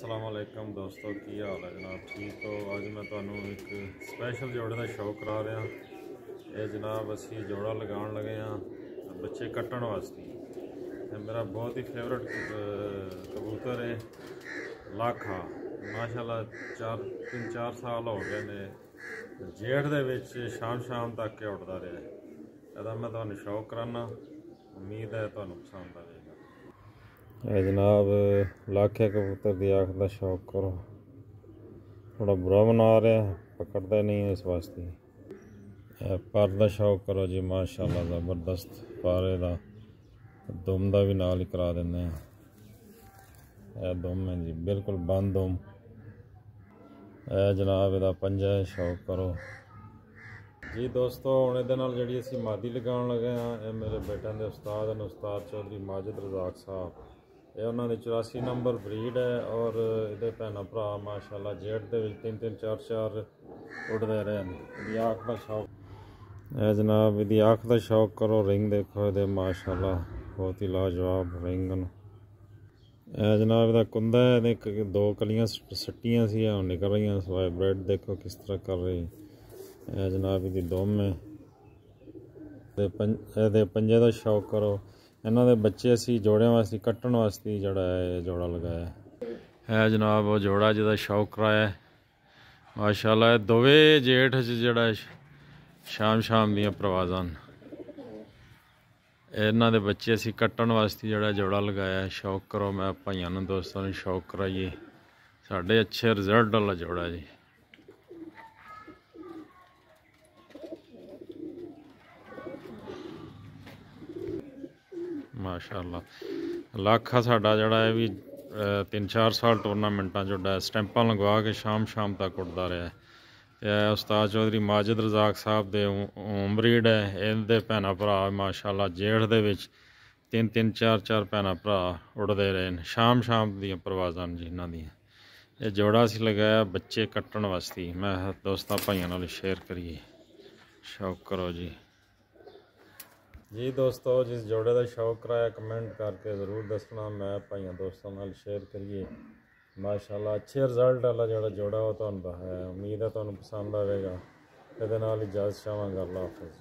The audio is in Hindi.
अस्सलाम वालेकुम दोस्तों, की हाल है जनाब? ठीक हो? अज मैं तुहानू एक स्पैशल जोड़े का शौक करा रहा। ये जनाब असी जोड़ा लगान लगे हाँ बच्चे कट्टण वास्ते। मेरा बहुत ही फेवरेट कबूतर है लाखा। माशाल्लाह 3-4 साल हो गए ने जेठ दे विच शाम तक के उड़ता रहा। यदा मैं तुहानू शौक कराना, उम्मीद है तुहानू पसंद आएगा। जनाब लाखे कबूतर की आँख का शौक करो। थोड़ा बुरा बना रहा, पकड़ता नहीं है इस वास्ते। पर का शौक करो जी, माशाल्लाह ज़बरदस्त पारे का दुम का भी नाल ही करा देंगे। दुम है जी, बिल्कुल बंद दुम। जनाब इहदा पंजा शौक करो जी। दोस्तों हुण इहदे नाल जिहड़ी असीं मादी लगाउण लगे हाँ, ये मेरे बेटे के उस्ताद हैं, उस्ताद चौधरी माजिद रज़ाक साहब। ये उन्होंने 84 नंबर ब्रीड है और ये भैन भरा माशाल्लाह जेठ के 3-3 4-4 उड़ते रहे। आँख का शौक है जनाब, यदि आँख का शौक करो। रिंग देखो ये माशाल्लाह बहुत ही लाजवाब रिंग। जनाब इहदा कुंदा है, दो कलियां सट्टियां सी निकल रही सवाए ब्रेड देखो किस तरह कर रही है। जनाब इसकी दुम है। पंजे का शौक करो। इन्हों के बच्चे असी जोड़िया वास्ते कट्टण वास्ते जोड़ा है जोड़ा लगाया है जनाब। वो जोड़ा जिहदा शौक कराया माशाल्लाह। दोवे जेठ जोड़ा शाम दियां परवाज़ां। इन्हों के बच्चे असी कट्टण वास्ते जोड़ा जोड़ा लगाया। शौक करो, मैं भाइयों दोस्तों ने शौक कराइए। साढ़े अच्छे रिजल्ट वाला जोड़ा जी। माशाल्लाह लाखा साडा जोड़ा है भी 3-4 साल टूरनामेंटा जोड़ा स्टैंपा लगवा के शाम तक उड़ता रहा है। उस्ताद चौधरी माजिद रज़ाक साहब दे होम ब्रीड है। इनके भैन भरा माशाल्लाह जेठ दे विच 3-3 4-4 भैन भरा उड़ते रहे हैं। शाम दी परवाज़ां जी इन्हां दी। ये जोड़ा असीं लगाया बच्चे कट्टण वास्ते। मैं दोस्तां भाइयों नाल शेयर करिए, शौक करो जी। जी दोस्तों, जिस जोड़े का शौक कराया कमेंट करके ज़रूर दसना। मैं भाइयों दोस्तों नाल शेयर करिए। माशाल्लाह अच्छे रिजल्ट वाला जोड़ा वो तुहानूं है। उम्मीद है तुहानूं पसंद आएगा। इहदे नाल इजाज़त चाहांगा। अल्लाह हाफ़िज़।